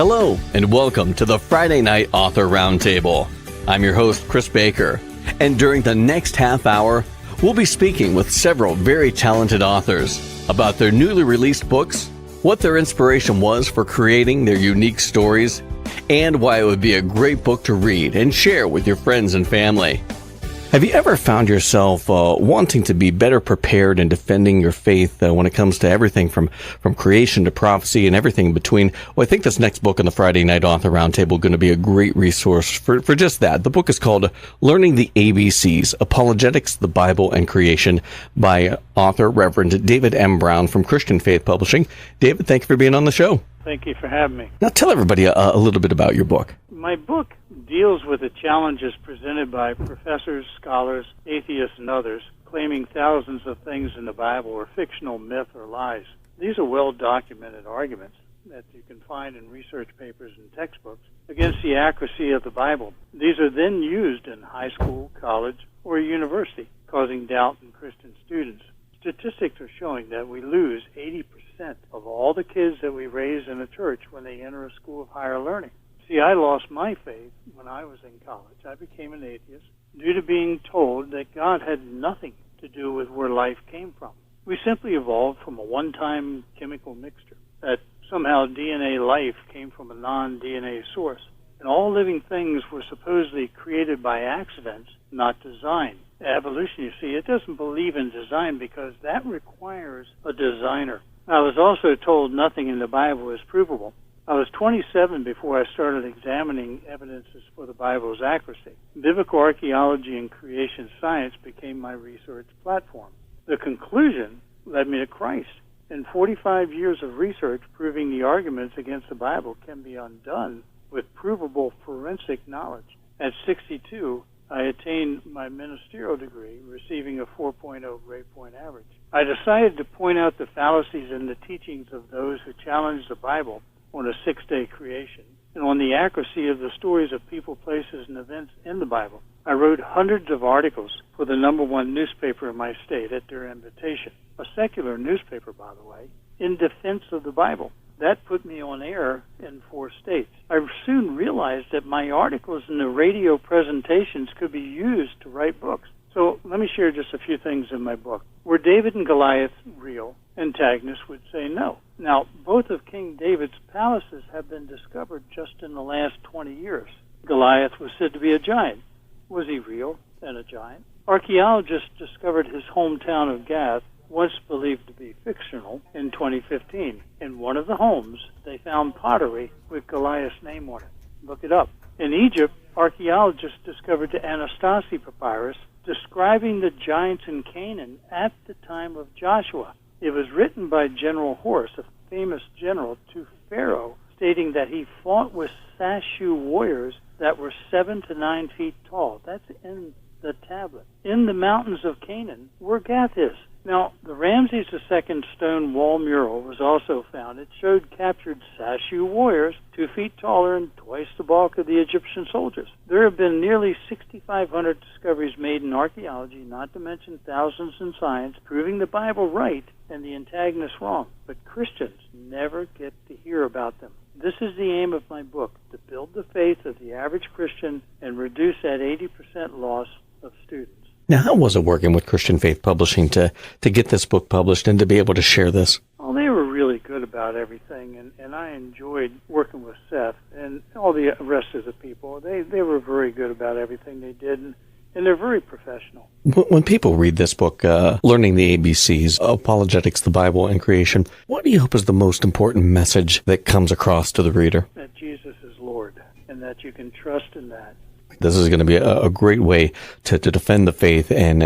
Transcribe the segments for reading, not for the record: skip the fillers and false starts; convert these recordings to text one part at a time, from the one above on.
Hello, and welcome to the Friday Night Author Roundtable. I'm your host, Chris Baker, and during the next half hour, we'll be speaking with several very talented authors about their newly released books, what their inspiration was for creating their unique stories, and why it would be a great book to read and share with your friends and family. Have you ever found yourself wanting to be better prepared in defending your faith when it comes to everything from creation to prophecy and everything in between? Well, I think this next book on the Friday Night Author Roundtable is going to be a great resource for just that. The book is called Learning the ABCs, Apologetics, the Bible, and Creation by author Reverend David M. Brown from Christian Faith Publishing. David, thank you for being on the show. Thank you for having me. Now tell everybody a little bit about your book. My book deals with the challenges presented by professors, scholars, atheists, and others claiming thousands of things in the Bible are fictional myth or lies. These are well-documented arguments that you can find in research papers and textbooks against the accuracy of the Bible. These are then used in high school, college, or university, causing doubt in Christian students. Statistics are showing that we lose 80% of all the kids that we raise in a church when they enter a school of higher learning. See, I lost my faith when I was in college. I became an atheist due to being told that God had nothing to do with where life came from. We simply evolved from a one-time chemical mixture, that somehow DNA life came from a non-DNA source. And all living things were supposedly created by accidents, not design. Evolution, you see, it doesn't believe in design because that requires a designer. I was also told nothing in the Bible is provable. I was 27 before I started examining evidences for the Bible's accuracy. Biblical archaeology and creation science became my research platform. The conclusion led me to Christ. And 45 years of research proving the arguments against the Bible can be undone with provable forensic knowledge. At 62, I attained my ministerial degree, receiving a 4.0 grade point average. I decided to point out the fallacies in the teachings of those who challenge the Bible on a six-day creation, and on the accuracy of the stories of people, places, and events in the Bible. I wrote hundreds of articles for the #1 newspaper in my state at their invitation, a secular newspaper, by the way, in defense of the Bible. That put me on air in 4 states. I soon realized that my articles and the radio presentations could be used to write books. So let me share just a few things in my book. Were David and Goliath real? Antagonists would say no. Now, both of King David's palaces have been discovered just in the last 20 years. Goliath was said to be a giant. Was he real and a giant? Archaeologists discovered his hometown of Gath, once believed to be fictional, in 2015. In one of the homes, they found pottery with Goliath's name on it. Look it up. In Egypt, archaeologists discovered the Anastasia papyrus describing the giants in Canaan at the time of Joshua. It was written by General Horus, a famous general, to Pharaoh, stating that he fought with Sashu warriors that were 7 to 9 feet tall. That's in the tablet. In the mountains of Canaan, where Gath is. Now, the Ramses II stone wall mural was also found. It showed captured Sashu warriors 2 feet taller and twice the bulk of the Egyptian soldiers. There have been nearly 6,500 discoveries made in archaeology, not to mention thousands in science, proving the Bible right and the antagonists wrong. But Christians never get to hear about them. This is the aim of my book, to build the faith of the average Christian and reduce that 80% loss of students. Now, how was it working with Christian Faith Publishing to get this book published and to be able to share this? Well, they were really good about everything, and I enjoyed working with Seth and all the rest of the people. They were very good about everything they did, and they're very professional. When people read this book, Learning the ABCs, Apologetics, the Bible, and Creation, what do you hope is the most important message that comes across to the reader? That Jesus is Lord, and that you can trust in that. This is going to be a great way to defend the faith and,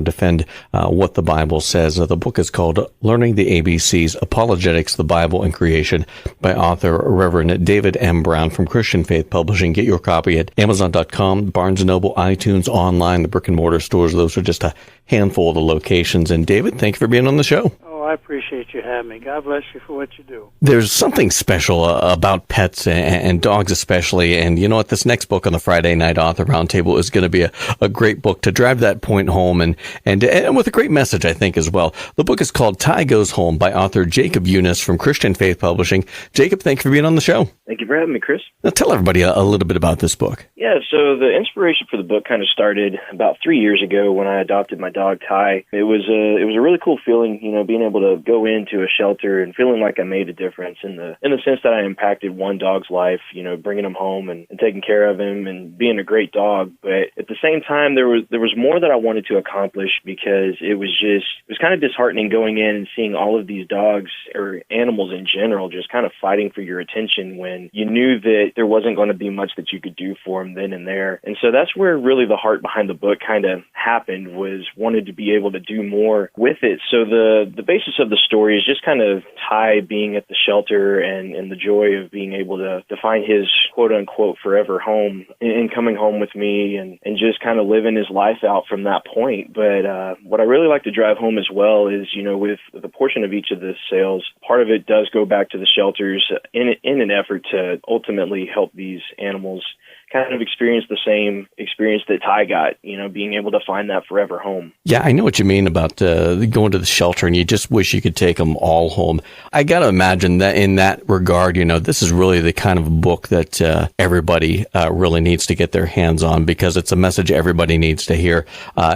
defend what the Bible says. The book is called Learning the ABCs, Apologetics, the Bible, and Creation by author Reverend David M. Brown from Christian Faith Publishing. Get your copy at Amazon.com, Barnes & Noble, iTunes, online, the brick and mortar stores. Those are just a handful of the locations. And David, thank you for being on the show. Oh, I appreciate you having me. God bless you for what you do. There's something special about pets and dogs especially, and you know what? This next book on the Friday Night Author Roundtable is going to be a great book to drive that point home, and with a great message, I think, as well. The book is called Ty Goes Home by author Jacob Eunice from Christian Faith Publishing. Jacob, thank you for being on the show. Thank you for having me, Chris. Now tell everybody a little bit about this book. Yeah, so the inspiration for the book kind of started about 3 years ago when I adopted my dog Ty. It was a really cool feeling, being able to go into a shelter and feeling like I made a difference in the sense that I impacted one dog's life, bringing him home and taking care of him and being a great dog. But at the same time, there was more that I wanted to accomplish, because it was kind of disheartening going in and seeing all of these dogs or animals in general just kind of fighting for your attention when you knew that there wasn't going to be much that you could do for them then and there. And so that's where really the heart behind the book kind of happened, was wanted to be able to do more with it. So the basis of the story is just kind of Ty being at the shelter and the joy of being able to find his quote-unquote forever home and coming home with me and just kind of living his life out from that point. But what I really like to drive home as well is, with the portion of each of the sales, part of it does go back to the shelters in an effort to ultimately help these animals kind of experience the same experience that Ty got, being able to find that forever home. Yeah, I know what you mean about going to the shelter and you just wish you could take them all home. I got to imagine that in that regard, this is really the kind of book that everybody really needs to get their hands on, because it's a message everybody needs to hear.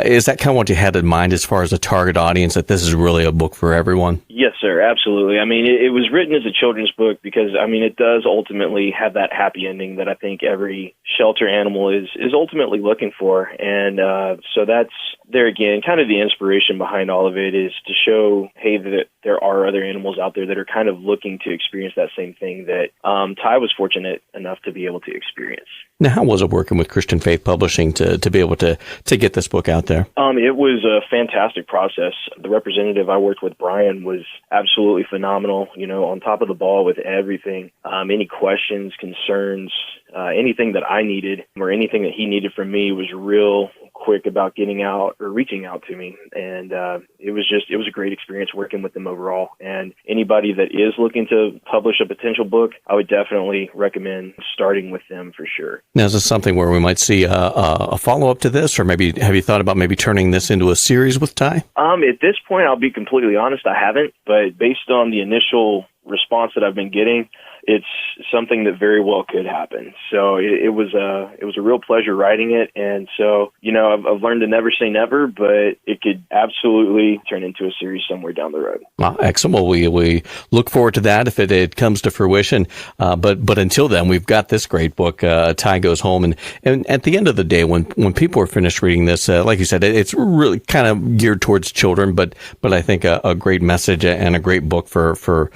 Is that kind of what you had in mind as far as a target audience, that this is really a book for everyone? Yes, sir, absolutely. I mean, it was written as a children's book because, it does ultimately have that happy ending that I think every shelter animal is ultimately looking for. And so that's, there again, kind of the inspiration behind all of it is to show, hey, that there are other animals out there that are kind of looking to experience that same thing that Ty was fortunate enough to be able to experience. Now, how was it working with Christian Faith Publishing to be able to get this book out there? It was a fantastic process. The representative I worked with, Brian, was absolutely phenomenal, on top of the ball with everything. Any questions, concerns, anything that I needed or anything that he needed from me was real quick about getting out or reaching out to me. And it was a great experience working with them overall. And anybody that is looking to publish a potential book, I would definitely recommend starting with them for sure. Now, is this something where we might see a follow-up to this, or maybe have you thought about maybe turning this into a series with Ty? At this point, I'll be completely honest, I haven't, but based on the initial response that I've been getting, it's something that very well could happen. So it was a real pleasure writing it. And so, I've learned to never say never, but it could absolutely turn into a series somewhere down the road. Well, excellent. Well, we look forward to that if it comes to fruition. But until then, we've got this great book, Ty Goes Home. And at the end of the day, when people are finished reading this, like you said, it's really kind of geared towards children, but I think a great message and a great book for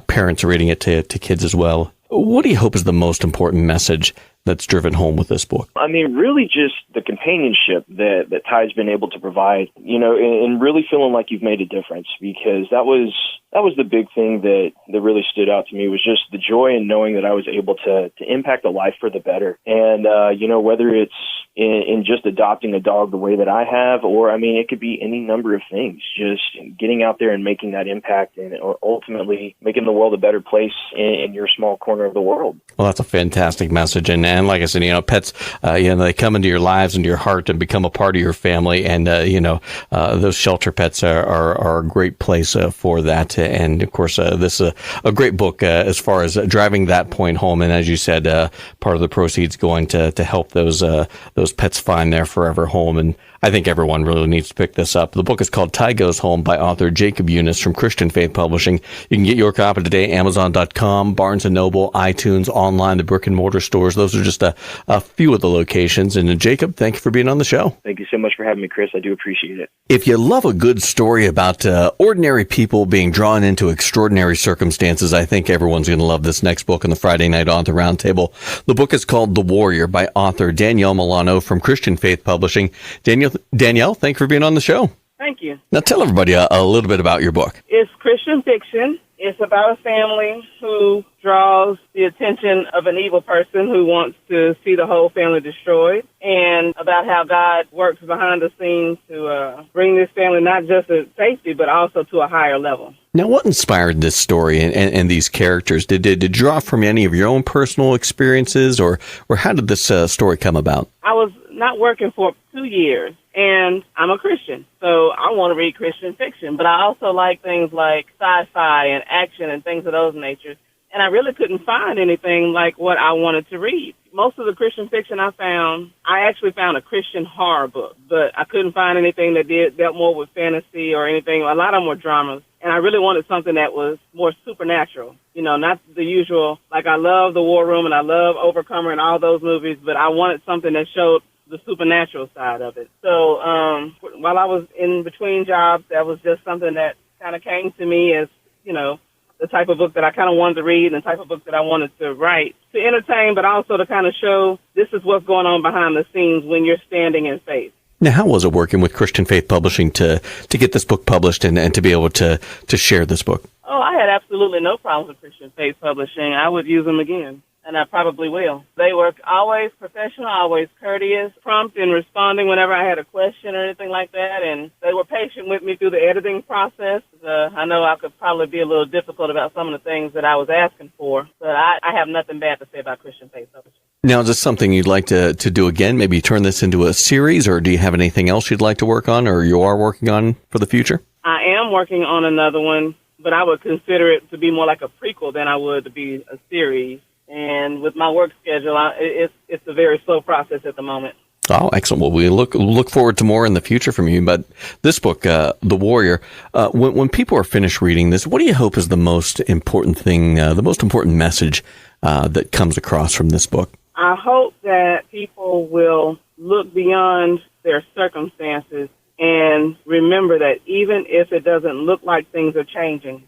parents reading it to kids as well. What do you hope is the most important message that's driven home with this book? Really just the companionship that Ty's been able to provide, and really feeling like you've made a difference, because that was the big thing that really stood out to me, was just the joy in knowing that I was able to impact a life for the better. And, whether it's in just adopting a dog the way that I have, or, it could be any number of things, just getting out there and making that impact and ultimately making the world a better place in your small corner of the world. Well, that's a fantastic message. And like I said, pets, they come into your lives, into your heart, and become a part of your family. And, those shelter pets are a great place for that. And of course, this is a great book as far as driving that point home. And as you said, part of the proceeds going to help those pets find their forever home. And I think everyone really needs to pick this up. The book is called Ty Goes Home by author Jacob Eunice from Christian Faith Publishing. You can get your copy today, Amazon.com, Barnes & Noble, iTunes, online, the brick and mortar stores. Those are just a few of the locations. And Jacob, thank you for being on the show. Thank you so much for having me, Chris. I do appreciate it. If you love a good story about ordinary people being drawn into extraordinary circumstances, I think everyone's going to love this next book in the Friday Night Author Roundtable. The book is called The Warrior by author Danielle Milano from Christian Faith Publishing. Danielle, thank you for being on the show. Thank you. Now tell everybody a little bit about your book. It's Christian fiction. It's about a family who draws the attention of an evil person who wants to see the whole family destroyed, and about how God works behind the scenes to bring this family not just to safety, but also to a higher level. Now, what inspired this story and these characters? Did you draw from any of your own personal experiences, or how did this story come about? I was not working for 2 years, and I'm a Christian, so I want to read Christian fiction, but I also like things like sci-fi and action and things of those natures, and I really couldn't find anything like what I wanted to read. Most of the Christian fiction I actually found a Christian horror book, but I couldn't find anything that dealt more with fantasy or anything. A lot of them were dramas, and I really wanted something that was more supernatural, not the usual. Like, I love The War Room and I love Overcomer and all those movies, but I wanted something that showed the supernatural side of it. So while I was in between jobs, that was just something that kind of came to me as, the type of book that I kind of wanted to read and the type of book that I wanted to write, to entertain, but also to kind of show this is what's going on behind the scenes when you're standing in faith. Now, how was it working with Christian Faith Publishing to get this book published and to be able to share this book? Oh, I had absolutely no problems with Christian Faith Publishing. I would use them again, and I probably will. They were always professional, always courteous, prompt in responding whenever I had a question or anything like that, and they were patient with me through the editing process. I know I could probably be a little difficult about some of the things that I was asking for, but I have nothing bad to say about Christian Faith Publishing. Now, is this something you'd like to do again, maybe turn this into a series, or do you have anything else you'd like to work on, or you are working on for the future? I am working on another one, but I would consider it to be more like a prequel than I would to be a series. And with my work schedule, it's a very slow process at the moment. Oh, excellent. Well, we look forward to more in the future from you. But this book, The Warrior, when people are finished reading this, what do you hope is the most important thing, the most important message that comes across from this book? I hope that people will look beyond their circumstances and remember that even if it doesn't look like things are changing,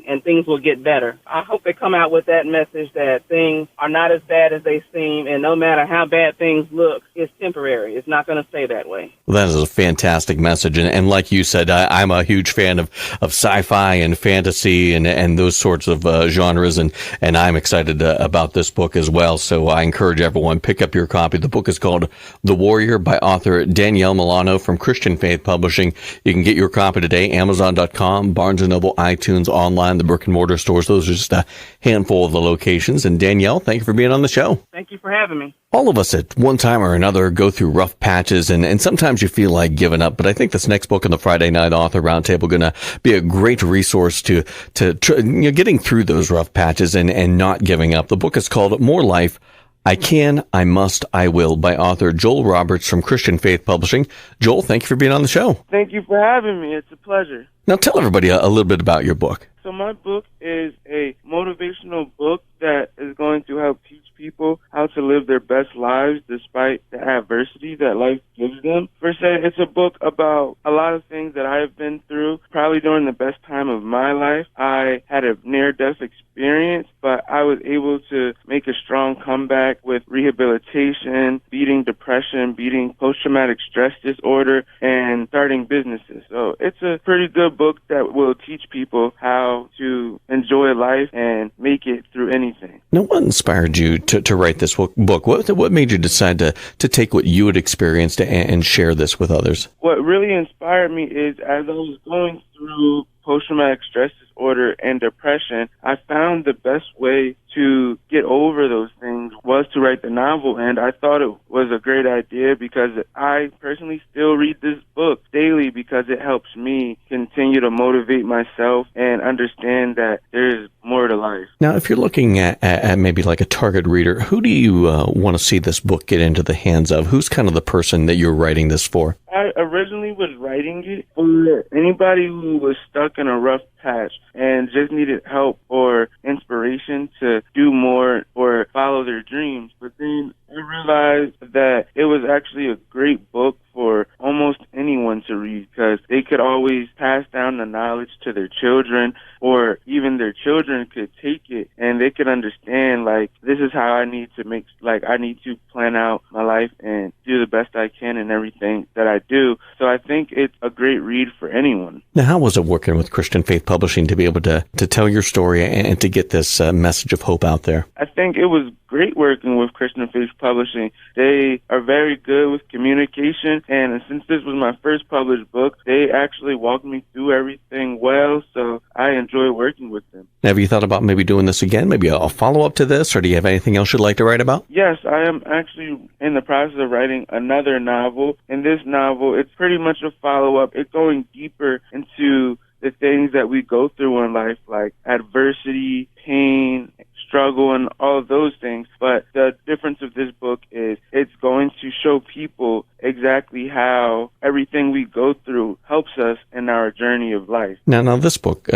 and things will get better. I hope they come out with that message that things are not as bad as they seem, and no matter how bad things look, it's temporary. It's not going to stay that way. Well, that is a fantastic message. And like you said, I'm a huge fan of sci-fi and fantasy and those sorts of genres, and I'm excited about this book as well. So I encourage everyone, pick up your copy. The book is called The Warrior by author Danielle Milano from Christian Faith Publishing. You can get your copy today, Amazon.com, Barnes & Noble, iTunes, online, the brick-and-mortar stores. Those are just a handful of the locations. And Danielle, thank you for being on the show. Thank you for having me. All of us at one time or another go through rough patches, and sometimes you feel like giving up. But I think this next book in the Friday Night Author Roundtable going to be a great resource to getting through those rough patches and not giving up. The book is called More Life, I Can, I Must, I Will by author Joel Roberts from Christian Faith Publishing. Joel, thank you for being on the show. Thank you for having me. It's a pleasure. Now tell everybody a little bit about your book. So my book is a motivational book that is going to help teach people how to live their best lives despite the adversity that life gives them. First, it's a book about a lot of things that I have been through. Probably during the best time of my life, I had a near-death experience, but I was able to make a strong comeback with rehabilitation, beating depression, beating post-traumatic stress disorder, and starting businesses. So it's a pretty good book that will teach people how to enjoy life and make it through anything. Now, what inspired you to write this book? What made you decide to take what you had experienced and share this with others? What really inspired me is as I was going through post-traumatic stress disorder and depression, I found the best way to get over those things was to write the novel, and I thought it was a great idea because I personally still read this book daily because it helps me continue to motivate myself and understand that there is more to life. Now, if you're looking at maybe like a target reader, who do you want to see this book get into the hands of? Who's kind of the person that you're writing this for? I originally was writing it for anybody who was stuck in a rough patch and just needed help or inspiration to do more or follow their dreams. But then I realized that it was actually a great book for almost anyone to read because they could always pass down the knowledge to their children, or even their children could take it and they could understand understand, like, this is how I need to plan out my life and do the best I can in everything that I do. So I think it's a great read for anyone. Now, how was it working with Christian Faith Publishing to be able to tell your story and to get this message of hope out there? I think it was great working with Christian Faith Publishing. They are very good with communication, and since this was my first published book, they actually walked me through everything well, so I enjoy working with them. Have you thought about maybe doing this again, maybe a follow-up to this, or do you have anything else you'd like to write about? Yes, I am actually in the process of writing another novel. In this novel, it's pretty much a follow-up. It's going deeper into the things that we go through in life, like adversity, pain, struggle, and all of those things. But the difference of this book is it's going to show people exactly how everything we go through helps us in our journey of life. Now this book,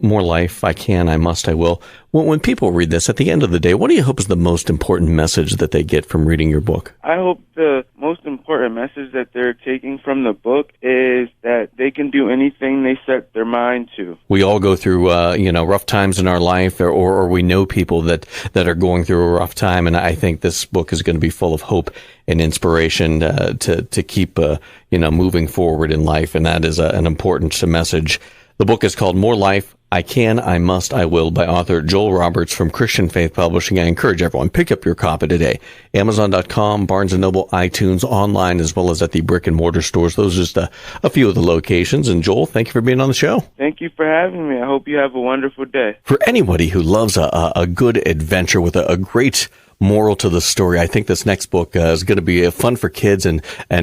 More Life, I Can, I Must, I Will, when people read this, at the end of the day, what do you hope is the most important message that they get from reading your book? I hope the most important message that they're taking from the book is that they can do anything they set their mind to. We all go through, rough times in our life, or we know people that are going through a rough time, and I think this book is going to be full of hope and inspiration to keep moving forward in life, and that is an important message. The book is called More Life, I Can, I Must, I Will by author Joel Roberts from Christian Faith Publishing. I encourage everyone, pick up your copy today. Amazon.com, Barnes & Noble, iTunes, online, as well as at the brick and mortar stores. Those are just a few of the locations. And Joel, thank you for being on the show. Thank you for having me. I hope you have a wonderful day. For anybody who loves a good adventure with a great moral to the story, I think this next book is going to be fun for kids and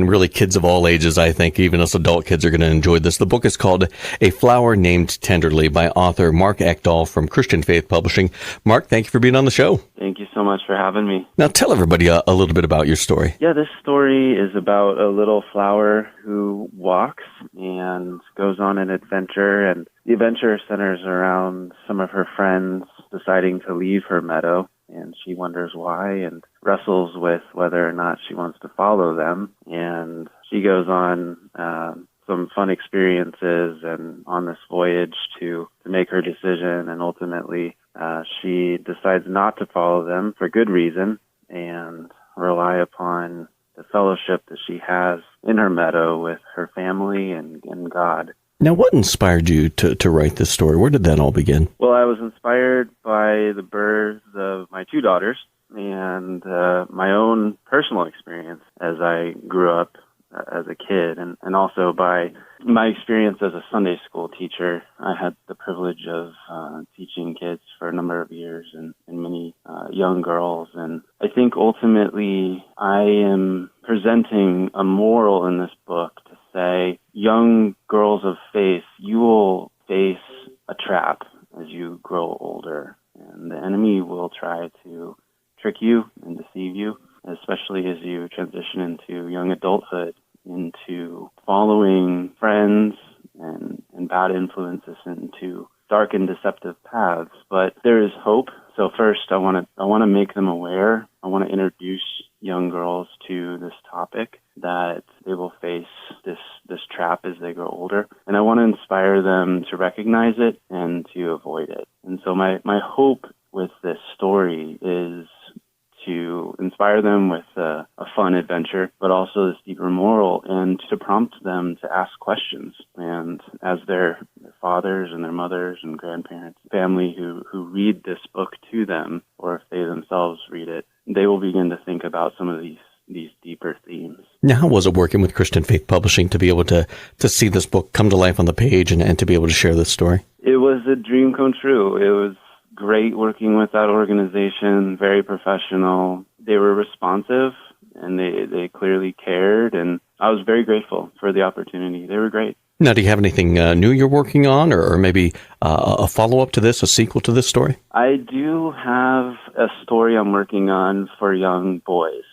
really kids of all ages. I think even us adult kids are going to enjoy this. The book is called A Flower Named Tenderly by author Mark Ekdahl from Christian Faith Publishing. Mark, thank you for being on the show. Thank you so much for having me. Now tell everybody a little bit about your story. Yeah, this story is about a little flower who walks and goes on an adventure, and the adventure centers around some of her friends deciding to leave her meadow. And she wonders why and wrestles with whether or not she wants to follow them. And she goes on some fun experiences and on this voyage to make her decision. And ultimately, she decides not to follow them for good reason and rely upon the fellowship that she has in her meadow with her family and God. Now, what inspired you to write this story? Where did that all begin? Well, I was inspired by the births of my two daughters and my own personal experience as I grew up as a kid, and also by my experience as a Sunday school teacher. I had the privilege of teaching kids for a number of years and many young girls. And I think ultimately I am presenting a moral in this book to say, young girls of faith, you will face a trap as you grow older. And the enemy will try to trick you and deceive you, especially as you transition into young adulthood, into following friends and bad influences, into dark and deceptive paths. But there is hope. So first, I want to make them aware. I want to introduce young girls to this topic, that they will face this trap as they grow older. And I want to inspire them to recognize it and to avoid it. And so my hope with this story is to inspire them with a fun adventure, but also this deeper moral, and to prompt them to ask questions. And as their fathers and their mothers and grandparents, family who read this book to them, or if they themselves read it, they will begin to think about some of these deeper themes. Now, how was it working with Christian Faith Publishing to be able to see this book come to life on the page and to be able to share this story? It was a dream come true. It was great working with that organization, very professional. They were responsive, and they clearly cared, and I was very grateful for the opportunity. They were great. Now, do you have anything new you're working on, or maybe a follow-up to this, a sequel to this story? I do have a story I'm working on for young boys.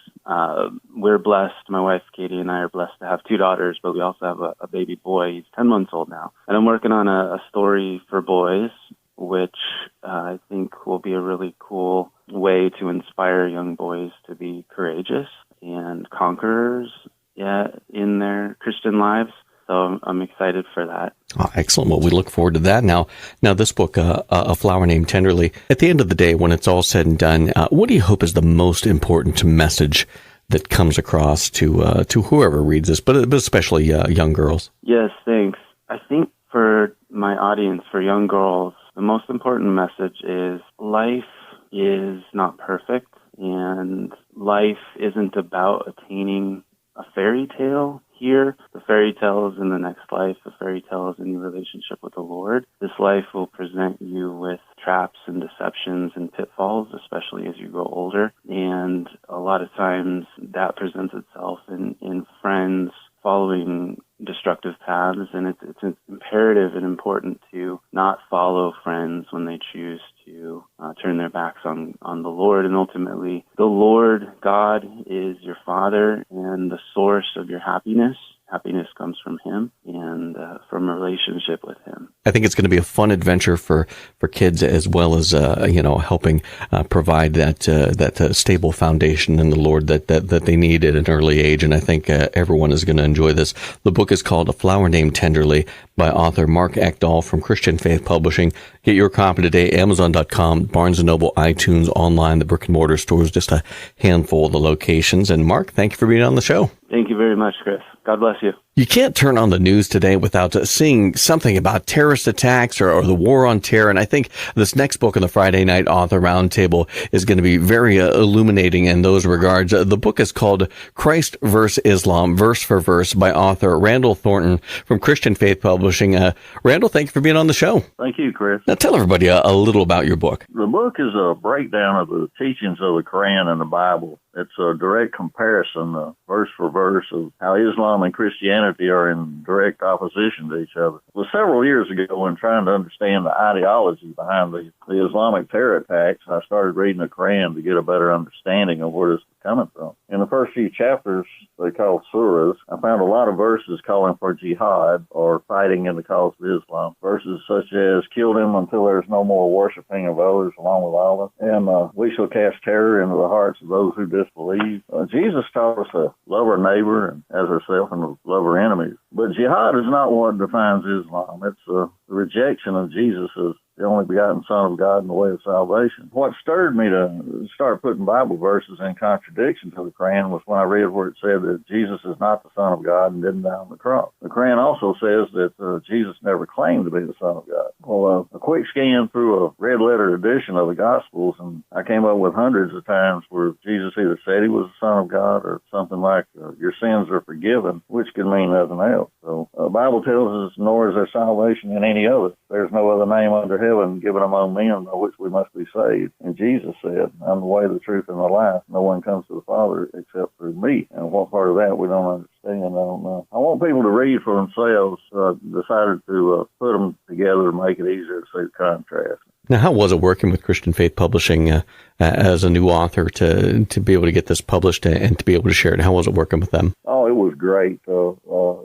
We're blessed, my wife Katie and I are blessed to have two daughters, but we also have a baby boy. He's 10 months old now. And I'm working on a story for boys, which I think will be a really cool way to inspire young boys to be courageous and conquerors in their Christian lives. So I'm excited for that. Oh, excellent. Well, we look forward to that. Now this book, A Flower Named Tenderly, at the end of the day, when it's all said and done, what do you hope is the most important message that comes across to whoever reads this, but especially young girls? Yes, thanks. I think for my audience, for young girls, the most important message is life is not perfect, and life isn't about attaining a fairy tale here. The fairy tale is in the next life. The fairy tale is in your relationship with the Lord. This life will present you with traps and deceptions and pitfalls, especially as you grow older. And a lot of times that presents itself in friends following destructive paths, and it's imperative and important to not follow friends when they choose to turn their backs on the Lord. And ultimately, the Lord, God, is your Father and the source of your happiness. Happiness comes from Him and from a relationship with Him. I think it's going to be a fun adventure for kids, as well as helping provide that stable foundation in the Lord that they need at an early age. And I think everyone is going to enjoy this. The book is called A Flower Named Tenderly by author Mark Ekdahl from Christian Faith Publishing. Get your copy today, Amazon.com, Barnes & Noble, iTunes, online, the brick and mortar stores, just a handful of the locations. And Mark, thank you for being on the show. Thank you very much, Chris. God bless you. You can't turn on the news today without seeing something about terrorist attacks or the war on terror. And I think this next book in the Friday Night Author Roundtable is going to be very illuminating in those regards. The book is called Christ vs. Islam, Verse for Verse by author Randall Thornton from Christian Faith Publishing. Randall, thank you for being on the show. Thank you, Chris. Now tell everybody a little about your book. The book is a breakdown of the teachings of the Quran and the Bible. It's a direct comparison, verse for verse, of how Islam and Christianity are in direct opposition to each other. It was several years ago, when trying to understand the ideology behind the Islamic terror attacks, I started reading the Quran to get a better understanding of where this was coming from. In the first few chapters, they call surahs, I found a lot of verses calling for jihad, or fighting in the cause of Islam. Verses such as, kill them until there's no more worshiping of others along with Allah, and we shall cast terror into the hearts of those who disbelieve. Jesus taught us to love our neighbor and as ourselves, and to love our enemies. But jihad is not what defines Islam. It's the rejection of Jesus as the only begotten Son of God in the way of salvation. What stirred me to start putting Bible verses in contradiction to the Quran was when I read where it said that Jesus is not the Son of God and didn't die on the cross. The Quran also says that Jesus never claimed to be the Son of God. Well, a quick scan through a red letter edition of the Gospels, and I came up with hundreds of times where Jesus either said he was the Son of God or something like, your sins are forgiven, which could mean nothing else. So the Bible tells us, nor is there salvation in any other. There's no other name under heaven given among men by which we must be saved. And Jesus said, I'm the way, the truth, and the life. No one comes to the Father except through me. And what part of that we don't understand, I don't know. I want people to read for themselves. So I decided to put them together to make it easier to see the contrast. Now, how was it working with Christian Faith Publishing as a new author to be able to get this published and to be able to share it? How was it working with them? Oh, it was great. It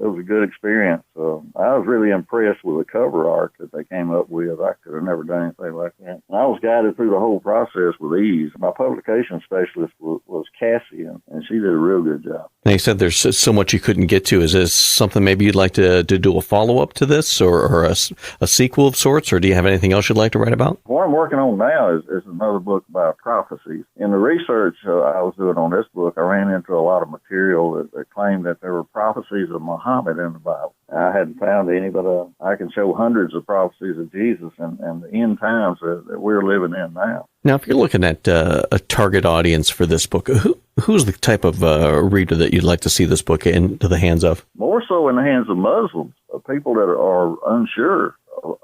was a good experience. I was really impressed with the cover art that they came up with. I could have never done anything like that. And I was guided through the whole process with ease. My publication specialist was Cassie, and she did a real good job. Now, you said there's so much you couldn't get to. Is this something maybe you'd like to do a follow-up to this, or a sequel of sorts, or do you have anything else you'd like to write about? What I'm working on now is another book about prophecies. In the research I was doing on this book, I ran into a lot of material that claimed that there were prophecies of Muhammad in the Bible. I hadn't found any, but I can show hundreds of prophecies of Jesus and the end times that we're living in now. Now, if you're looking at a target audience for this book, who's the type of reader that you'd like to see this book into the hands of? More so in the hands of Muslims, people that are unsure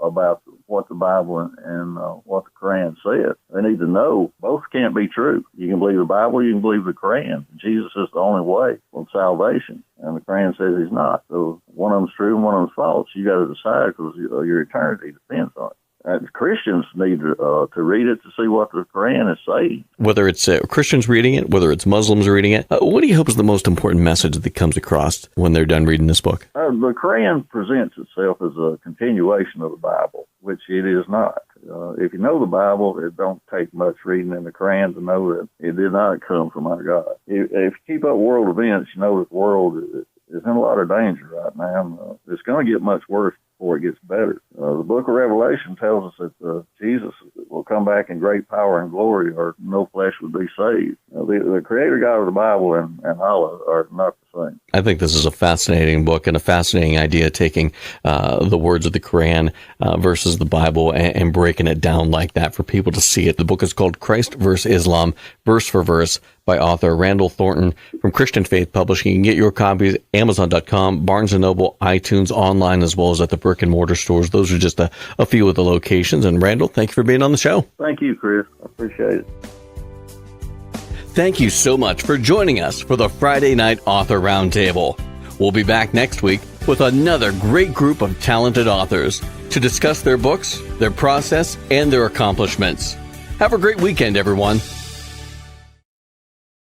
about what the Bible and what the Quran said. They need to know both can't be true. You can believe the Bible, you can believe the Quran. Jesus is the only way of salvation, and the Quran says he's not. So one of them's true and one of them's false. You got to decide, because your eternity depends on it. Christians need to read it to see what the Quran is saying. Whether it's Christians reading it, whether it's Muslims reading it, what do you hope is the most important message that comes across when they're done reading this book? The Quran presents itself as a continuation of the Bible, which it is not. If you know the Bible, it don't take much reading in the Quran to know that it did not come from our God. If you keep up world events, you know that the world is in a lot of danger right now. It's going to get much worse before it gets better. The book of Revelation tells us that Jesus will come back in great power and glory, or no flesh would be saved. The creator God of the Bible and Allah are not the same. I think this is a fascinating book and a fascinating idea, taking the words of the Quran versus the Bible and breaking it down like that for people to see it. The book is called Christ vs. Islam, Verse for Verse, by author Randall Thornton from Christian Faith Publishing. You can get your copies at Amazon.com, Barnes & Noble, iTunes, online, as well as at the brick and mortar stores. Those are just a few of the locations. And Randall, thank you for being on the show. Thank you, Chris. I appreciate it. Thank you so much for joining us for the Friday Night Author Roundtable. We'll be back next week with another great group of talented authors to discuss their books, their process, and their accomplishments. Have a great weekend, everyone.